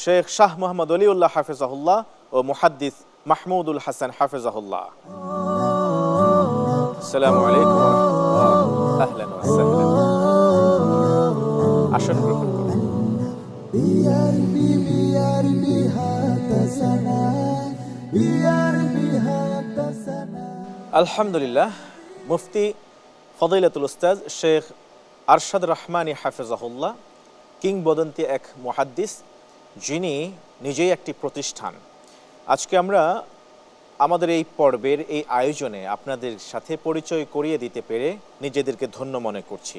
শেখ শাহ মোহাম্মদ ওলিউল্লাহ হাফেজাহুল্লাহ ও মুহাদ্দিস মাহমুদুল হাসান হাফেজাহুল্লাহ। আসসালামু আলাইকুম ওয়া রাহমাতুল্লাহ। আহলান ওয়া সাহলান। আসন গ্রহণ করুন। বিআরবি বিআরবি হাদ্দাসানা, বিআরবি হাদ্দাসানা। আলহামদুলিল্লাহ, মুফতি ফজিলাতুল উস্তাজ শেখ আরশাদ রহমানী হাফেজাহুল্লাহ, কিংবদন্তি এক মুহাদ্দিস, যিনি নিজেই একটি প্রতিষ্ঠান। আজকে আমরা আমাদের এই পর্বের এই আয়োজনে আপনাদের সাথে পরিচয় করিয়ে দিতে পেরে নিজেদেরকে ধন্য মনে করছি।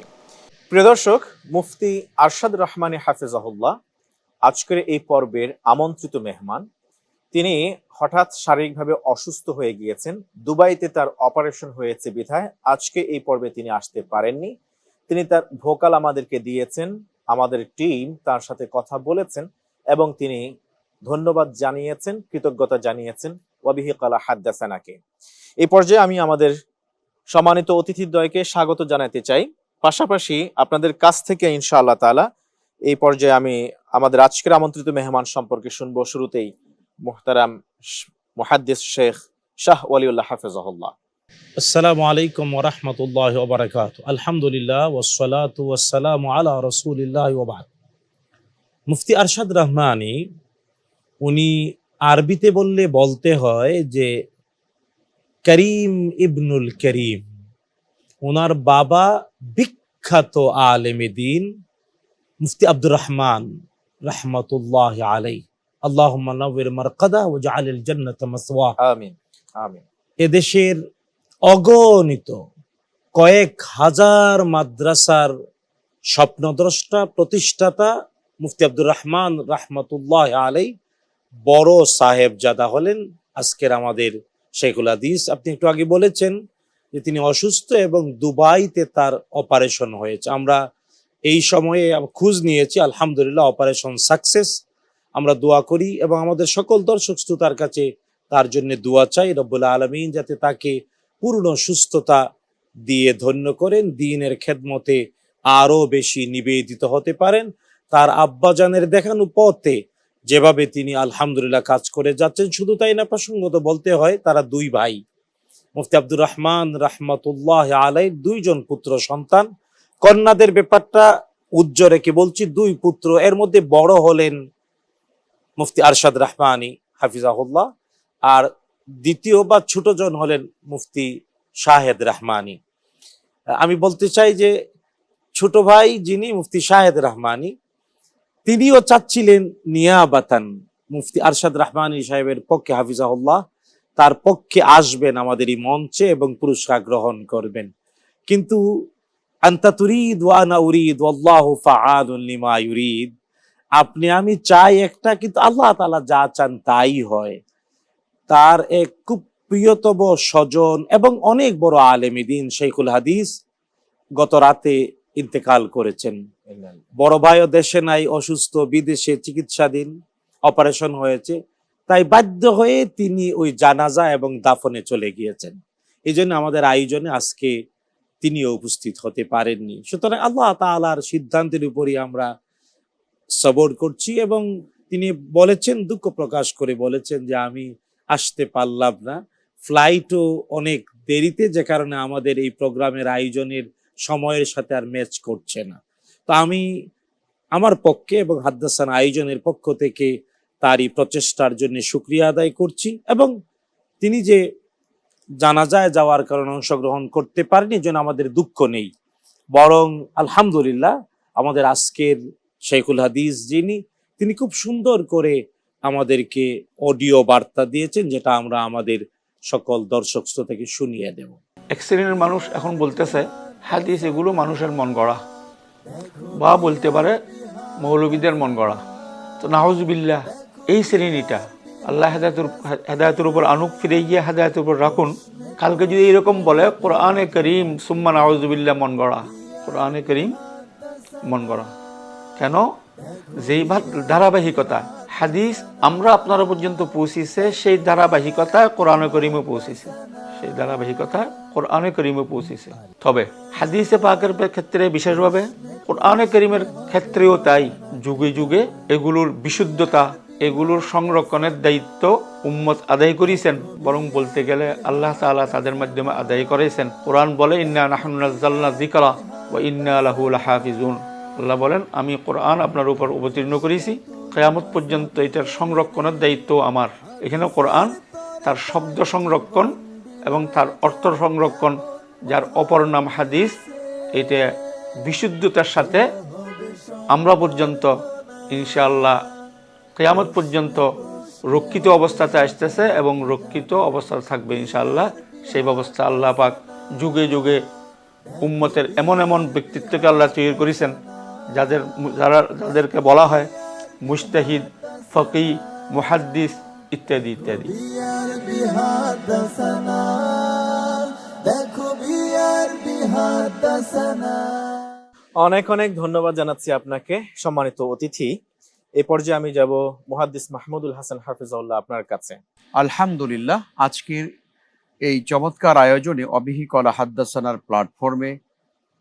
প্রিয় দর্শক, মুফতি আরশাদ রহমানী হাফেজাহুল্লাহ আজকের এই পর্বের আমন্ত্রিত মেহমান। তিনি হঠাৎ শারীরিকভাবে অসুস্থ হয়ে গিয়েছেন। দুবাইতে তার অপারেশন হয়েছে বিধায় আজকে এই পর্বে তিনি আসতে পারেননি। তিনি তার ভোকাল আমাদেরকে দিয়েছেন আমাদের টিম তার সাথে কথা বলেছেন এবং তিনি ধন্যবাদ জানিয়েছেন, কৃতজ্ঞতা জানিয়েছেন ওয়াবিহি ক্বালা হাদ্দাসানাকে। এই পর্যায়ে আমি আমাদের সম্মানিত অতিথিদ্বয়কে স্বাগত জানাতে চাই। পাশাপাশি আপনাদের কাছ থেকে ইনশাআল্লাহ তাআলা এই পর্যায়ে আমি আমাদের আজকের আমন্ত্রিত মেহমান সম্পর্কে শুনবো। শুরুতেই মুহতারাম মুহাদ্দিস শেখ শাহ ওয়ালিউল্লাহ হাফিজাহুল্লাহ। আসসালামু আলাইকুম ওয়া রাহমাতুল্লাহি ওয়া বারাকাতুহু। আলহামদুলিল্লাহ ওয়াসসালাতু ওয়াসসালামু আলা রাসূলিল্লাহ ওয়া বা'দ। মুফতি আরশাদ রহমানী উনি আরবিতে বলতে হয় যে করিম ইবনুল করিম। ওনার বাবা বিখ্যাত আলেমে দ্বীন মুফতি আব্দুর রহমান রাহমাতুল্লাহি আলাইহি। আল্লাহুম্মা নাওয়ির মারকাদা ওয়াজআলিল জান্নাতা মাসওয়া। আমিন আমিন। এদেশের অগণিত কয়েক হাজার মাদ্রাসার স্বপ্নদ্রষ্টা, প্রতিষ্ঠাতা মুফতি আব্দুর রহমান রাহমাতুল্লাহ আলাই বড় সাহেবজাদা হলেন আজকের আমাদের শেখুল হাদিস। আপনি একটু আগে বলেছেন যে তিনি অসুস্থ এবং দুবাইতে তার অপারেশন হয়েছে। আমরা এই সময়ে খোঁজ নিয়েছি, আলহামদুলিল্লাহ অপারেশন সাকসেস। আমরা দোয়া করি এবং আমাদের সকল দর্শক শ্রোতার কাছে তার জন্য দোয়া চাই, রব্বুল আলামিন যাতে তাকে পূর্ণ সুস্থতা দিয়ে ধন্য করেন, দ্বীনের খেদমতে আরো বেশি নিবেদিত হতে পারেন। তার আব্বাজানের দেখানো পথে যেভাবে তিনি আলহামদুলিল্লাহ কাজ করে যাচ্ছেন। শুধু তাই না, প্রসঙ্গত বলতে হয় তারা দুই ভাই, মুফতি আব্দুর রহমান রাহমাতুল্লাহ আলাইহির দুইজন পুত্র সন্তান। কন্যাদের ব্যাপারটা উজ্জ্বল রেখে বলছি, দুই পুত্র, এর মধ্যে বড় হলেন মুফতি আরশাদ রহমানী হাফিজাহুল্লাহ, আর দ্বিতীয় বা ছোটজন হলেন মুফতি শাহেদ রহমানী। আমি বলতে চাই যে ছোট ভাই যিনি মুফতি শাহেদ রহমানী, তিনিও চাচ্ছিলেন নিয়াবাতান মুফতি আরশাদ রহমানী সাহেবের পক্ষে হাফিজাহুল্লাহ তার পক্ষে আসবেন আমাদের এই মঞ্চে এবং পুরস্কার গ্রহণ করবেন। কিন্তু আনতা তুরিদ ওয়া আনা উরিদ ওয়াল্লাহু ফাআলুন লিমা ইউরিদ, আপনি আমি চাই একটা, কিন্তু আল্লাহ তাআলা যা চান তাই হয়। তার এক খুব প্রিয়তম স্বজন এবং অনেক বড় আলেম দ্বীন শেখুল হাদিস গত রাতে ইন্তেকাল করেছেন। বড় ভাইও দেশে নাই, অসুস্থ, বিদেশে চিকিৎসাধীন, অপারেশন হয়েছে। তাই বাধ্য হয়ে তিনি ওই জানাজা এবং দাফনে চলে গিয়েছেন। এই জন্য আমাদের আয়োজনে আজকে তিনিও উপস্থিত হতে পারেননি। সুতরাং আল্লাহ তাআলার সিদ্ধান্তের উপরই আমরা সবর করছি। এবং তিনি বলেছেন, দুঃখ প্রকাশ করে বলেছেন যে আমি আসতে পারলাম না, ফ্লাইটও অনেক দেরিতে, যে কারণে আমাদের এই প্রোগ্রামের আয়োজনের সময়ের সাথে আর ম্যাচ করছে না। তো আমি আমার পক্ষে এবং হাদ্দাসান আয়োজনের পক্ষ থেকে তারই প্রচেষ্টার জন্য শুকরিয়া আদায় করছি। এবং তিনি যে জানাজায় যাওয়ার কারণে অংশগ্রহণ করতে পারেনি, যেন আমাদের দুঃখ নেই, বরং আলহামদুলিল্লাহ আমাদের আজকের শেখুল হাদিস যিনি, তিনি খুব সুন্দর করে আমাদেরকে অডিও বার্তা দিয়েছেন, যেটা আমরা আমাদের সকল দর্শক শ্রোতাকে শুনিয়ে দেব। এক শ্রেণীর মানুষ এখন বলতেছে হাদিস এগুলো মানুষের মন গড়া, বা বলতে পারে মৌলবীদের মন গড়া। তো নাউজুবিল্লাহ, এই শ্রেণীটা আল্লাহ হেদায়তের উপর আনুক, ফিরে গিয়ে হেদায়তের উপর রাখুন। কালকে যদি এরকম বলে কোরআনে করিম সুম্মা নাউজুবিল্লাহ মন গড়া, কোরআনে করিম মন গড়া কেন? যেই ধারাবাহিকতা হাদিস আমরা আপনারা পর্যন্ত পৌঁছেছে, সেই ধারাবাহিকতায় কোরআনে করিমে পৌঁছেছে, সেই ধারাবাহিকতায় কোরআনে করিমে পৌঁছেছে। তবে হাদিসে পাকের ক্ষেত্রে বিশেষভাবে কোরআনে করিমের ক্ষেত্রেও তাই, যুগে যুগে এগুলোর বিশুদ্ধতা, এগুলোর সংরক্ষণের দায়িত্ব উম্মত আদায় করেছেন, বরং বলতে গেলে আল্লাহ তাআলা তাদের মাধ্যমে আদায় করেছেন। কোরআন বলে ইন্না নাহনু নাযালনা যিকরা ওয়া ইন্না লাহু লাহাফিজুন। আল্লাহ বলেন আমি কোরআন আপনার উপর অবতীর্ণ করেছি, কিয়ামত পর্যন্ত এটার সংরক্ষণের দায়িত্ব আমার। এখানে কোরআন তার শব্দ সংরক্ষণ এবং তার অর্থ সংরক্ষণ, যার অপর নাম হাদিস, এটা বিশুদ্ধতার সাথে আমরা পর্যন্ত ইনশাআল্লাহ কিয়ামত পর্যন্ত রক্ষিত অবস্থাতে আসতেছে এবং রক্ষিত অবস্থাতে থাকবে ইনশাআল্লাহ। সেই ব্যবস্থা আল্লাহ পাক যুগে যুগে উম্মতের এমন এমন ব্যক্তিত্বকে আল্লাহ তৈরি করেছেন, যাদেরকে বলা হয় মুজতাহিদ, ফকি, মুহাদ্দিস ইত্যাদি ইত্যাদি। অনেক অনেক ধন্যবাদ জানাচ্ছি আপনাকে সম্মানিত অতিথি। এই পর্যায়ে আমি যাব মুহাদ্দিস মাহমুদুল হাসান হাফিজাউল্লাহ আপনার কাছে। আলহামদুলিল্লাহ, আজকের এই চমৎকার আয়োজনে অবিহি কলা হাদ্দাসানার প্ল্যাটফর্মে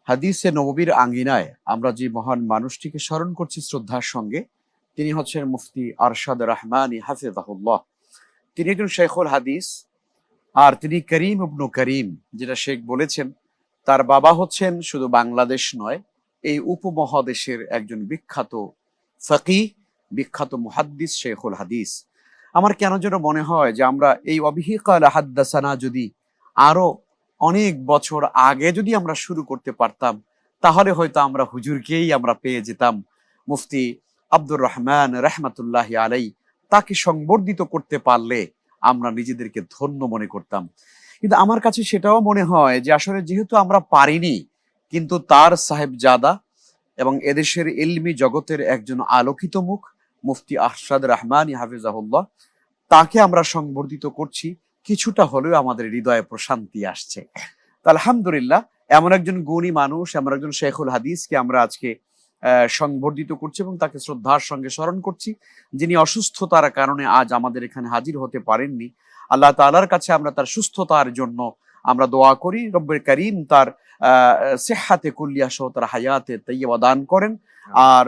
হাদিসে নববীর আঙ্গিনায় আমরা যে মহান মানুষটিকে স্মরণ করছি শ্রদ্ধার সঙ্গে, তিনি হচ্ছেন মুফতি আরশাদ রহমানী হাফিজাহুল্লাহ। তিনি একজন শেখুল হাদিস, আর তিনি করিম ইবনু করিম, যেটা শেখ বলেছেন। তার বাবা হচ্ছেন শুধু বাংলাদেশ নয়, এই উপমহাদেশের একজন বিখ্যাত ফকিহ, বিখ্যাত মুহাদ্দিস, শেখুল হাদিস। আমার কেন যেন মনে হয় যে আমরা এই অবিহি কলা হাদ্দাসানা যদি আরো অনেক বছর আগে যদি আমরা শুরু করতে পারতাম, তাহলে হয়তো আমরা হুজুরকেই আমরা পেয়ে যেতাম। মুফতি আব্দুর রহমান রহমাতুল্লাহ আলাই, তাকে সংবর্ধিত করতে পারলে আমরা নিজেদেরকে ধন্য মনে করতাম। কিন্তু আমার কাছে সেটাও মনে হয় যে আসলে যেহেতু আমরা পারিনি, কিন্তু তার সাহেবজাদা এবং এদেশের ইলমি জগতের একজন আলোকিত মুখ মুফতি আরশাদ রহমানী হাফিজাহুল্লাহ, তাকে আমরা সংবর্ধিত করছি, কিছুটা হলেও আমাদের হৃদয়ে প্রশান্তি আসছে। তো আলহামদুলিল্লাহ, এমন একজন গুণী মানুষ, এমন একজন শেখুল হাদিসকে আমরা আজকে সংবর্ধিত করছি এবং তাকে শ্রদ্ধার সঙ্গে স্মরণ করছি, যিনি অসুস্থতার কারণে আজ আমাদের এখানে হাজির হতে পারেননি। আল্লাহ তাআলার কাছে আমরা তার সুস্থতার জন্য আমরা দোয়া করি, রব্বুল কারীম তার সিহহাতে কুল্লিয়া সহ তার হায়াতে তাইয়্যিবা দান করেন। আর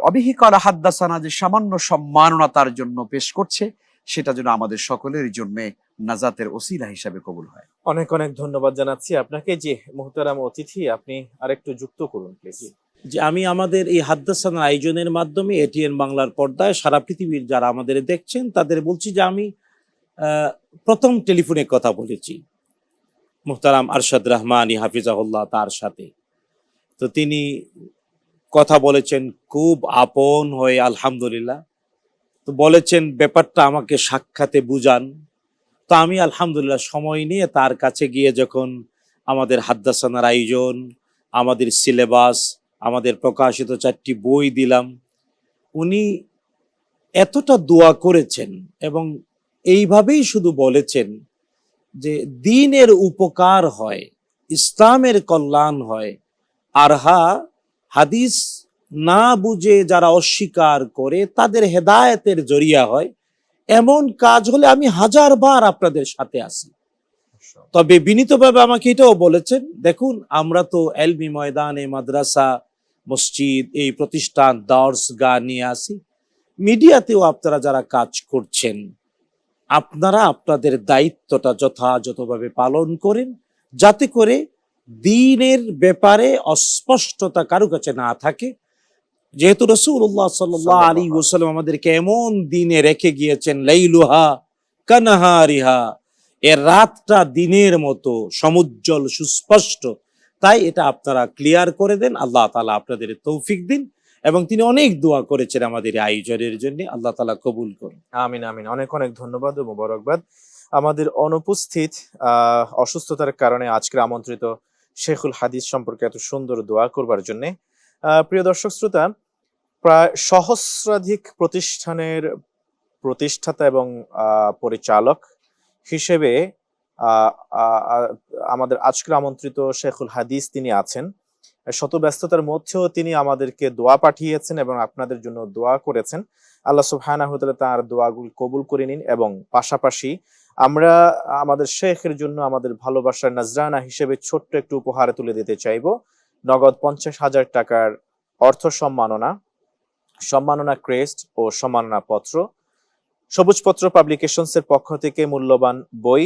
অবিহি কলা হাদ্দাসানা যে সামান্য সম্মাননা তার জন্য পেশ করছে, সেটা যেন আমাদের সকলের জন্য নাজাতের ওসিলা হিসাবে কবুল হয়। অনেক অনেক ধন্যবাদ জানাচ্ছি আপনাকে। যে মুহতারাম অতিথি, আপনি আরেকটু যুক্ত করুন প্লিজ। যে আমি আমাদের এই হাদ্দাসানার আয়োজনের মাধ্যমে এটিএন বাংলার পর্দায় সারা পৃথিবীর যারা আমাদের দেখছেন তাদের বলছি যে আমি প্রথম টেলিফোনে কথা বলেছি মুহতারাম আরশাদ রহমানী হাফিজাহুল্লাহ তার সাথে। তো তিনি কথা বলেছেন খুব আপন হয়ে, আলহামদুলিল্লাহ। তো বলেছেন ব্যাপারটা আমাকে সাক্ষাতে বুঝান। তো আমি আলহামদুলিল্লাহ সময় নিয়ে তার কাছে গিয়ে যখন আমাদের হাদ্দাসানার আয়োজন, আমাদের সিলেবাস, আমাদের প্রকাশিত 4টি বই দিলাম, উনি এতটা দোয়া করেছেন এবং এইভাবেই শুধু বলেছেন যে দ্বীনের উপকার হয়, ইসলামের কল্যাণ হয়, আর হাদিস না বুঝে যারা অস্বীকার করে তাদের হেদায়েতের জরিয়া হয়। এমন কাজ হলে আমি 1000 বার আপনাদের সাথে আছি। তবে বিনীতভাবে আমাকে এটাও বলেছেন, দেখুন আমরা তো এলমি ময়দানে, মাদ্রাসা, মসজিদ, এই প্রতিষ্ঠান, দর্সগাহ নিয়ে আসি, মিডিয়াতেও আপনারা যারা কাজ করছেন, আপনারা আপনাদের দায়িত্বটা যথাযথভাবে পালন করেন, যাতে করে দ্বীনের ব্যাপারে অস্পষ্টতা কারো কাছে না থাকে। যেহেতু রাসূলুল্লাহ সাল্লাল্লাহু আলাইহি ওয়াসাল্লাম আমাদেরকে এমন দিনে রেখে গিয়েছেন, লাইলুহা কানাহারিহা, এর রাতটা দিনের মতো সমুজ্জ্বল সুস্পষ্ট, তাই এটা আপনারা ক্লিয়ার করে দেন। আল্লাহ তাআলা আপনাদের তৌফিক দিন। এবং তিনি অনেক দোয়া করেছেন আমাদের আয়োজনের জন্য, আল্লাহ তাআলা কবুল করুন। আমিন আমিন। অনেক অনেক ধন্যবাদ ও মোবারকবাদ। আমাদের অনুপস্থিত অসুস্থতার কারণে আজকের আমন্ত্রিত শেখুল হাদিস সম্পর্কে এত সুন্দর দোয়া করবার জন্য। প্রিয় দর্শক শ্রোতা, প্রায় সহস্রাধিক প্রতিষ্ঠানের প্রতিষ্ঠাতা এবং পরিচালক হিসেবে আমাদের আজকের আমন্ত্রিত শেখুল হাদিস তিনি আছেন। শত ব্যস্ততার মধ্যেও তিনি আমাদেরকে দোয়া পাঠিয়েছেন এবং আপনাদের জন্য দোয়া করেছেন। আল্লাহ সুবহানাহু ওয়া তাআলা তার দোয়াগুলো কবুল করে নিন। এবং পাশাপাশি আমরা আমাদের শেখের জন্য আমাদের ভালোবাসার নজরানা হিসেবে ছোট্ট একটু উপহার তুলে দিতে চাইব। নগদ 50,000 টাকার অর্থ সম্মাননা ক্রেস্ট ও সম্মাননা পত্র, সবুজপত্র পাবলিকেশনস এর পক্ষ থেকে মূল্যবান বই,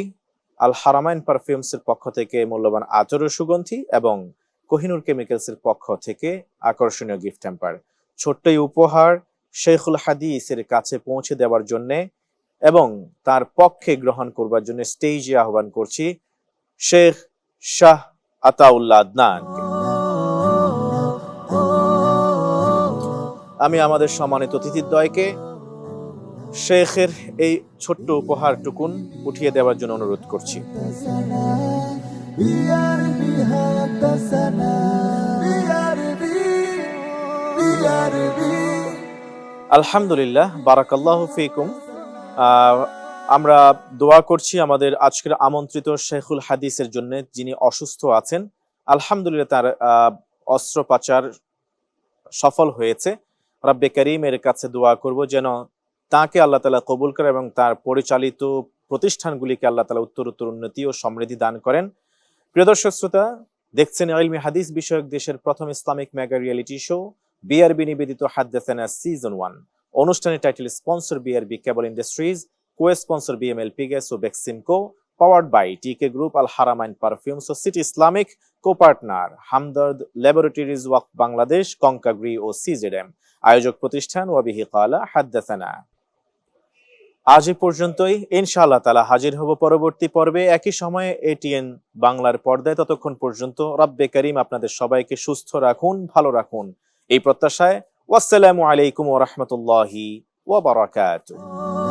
আল হারামাইন পারফিউমস এর পক্ষ থেকে মূল্যবান আতর ও সুগন্ধি এবং কোহিনুর কেমিক্যালস এর পক্ষ থেকে আকর্ষণীয় গিফট হ্যাম্পার। ছোট্ট এই উপহার শেখুল হাদিসের কাছে পৌঁছে দেওয়ার জন্য এবং তার পক্ষে গ্রহণ করবার জন্য স্টেজে আহ্বান করছি শেখ শাহ আতাউল্লাহ আদনানকে। আমি আমাদের সম্মানিত অতিথিদ্বয়কে শেখের এই ছোট্ট উপহারটুকুন উঠিয়ে দেওয়ার জন্য অনুরোধ করছি। আলহামদুলিল্লাহ, বারাকাল্লাহু ফিকুম। আমরা দোয়া করছি আমাদের আজকের আমন্ত্রিত শেখুল হাদিসের জন্য, যিনি অসুস্থ আছেন। আলহামদুলিল্লাহ তার অস্ত্রোপচার সফল হয়েছে। রব্বে করিমের কাছে দোয়া করব যেন তাকে আল্লাহ তাআলা কবুল করে এবং তার পরিচালিত প্রতিষ্ঠানগুলিকে আল্লাহ তাআলা উত্তরোত্তর উন্নতি ও সমৃদ্ধি দান করেন। প্রিয় দর্শক শ্রোতা, দেখছেন ইলমি হাদিস বিষয়ক দেশের প্রথম Islamic mega reality show BRB নিবেদিত হাদ্দাসানা সিজন 1। অনুষ্ঠানের title sponsor BRB cable industries, co sponsor BMLP gas ও Beximco, powered by TK group, Al Haramain perfumes ও City Islamic, co partner Hamdard laboratories ওয়াক্ফ বাংলাদেশ, কঙ্কাগ্রি ও সিজেডএম। আয়োজক প্রতিষ্ঠান ওয়াবিহি কালা হাদ্দাসানা। আজ এই পর্যন্তই। ইনশাআল্লাহ তাআলা হাজির হব পরবর্তী পর্বে একই সময়ে এটিএন বাংলার পর্দায়। ততক্ষণ পর্যন্ত রব্বে করিম আপনাদের সবাইকে সুস্থ রাখুন, ভালো রাখুন, এই প্রত্যাশায় ওয়াসসালামু আলাইকুম ওয়া রাহমাতুল্লাহি ওয়া বারাকাতুহু।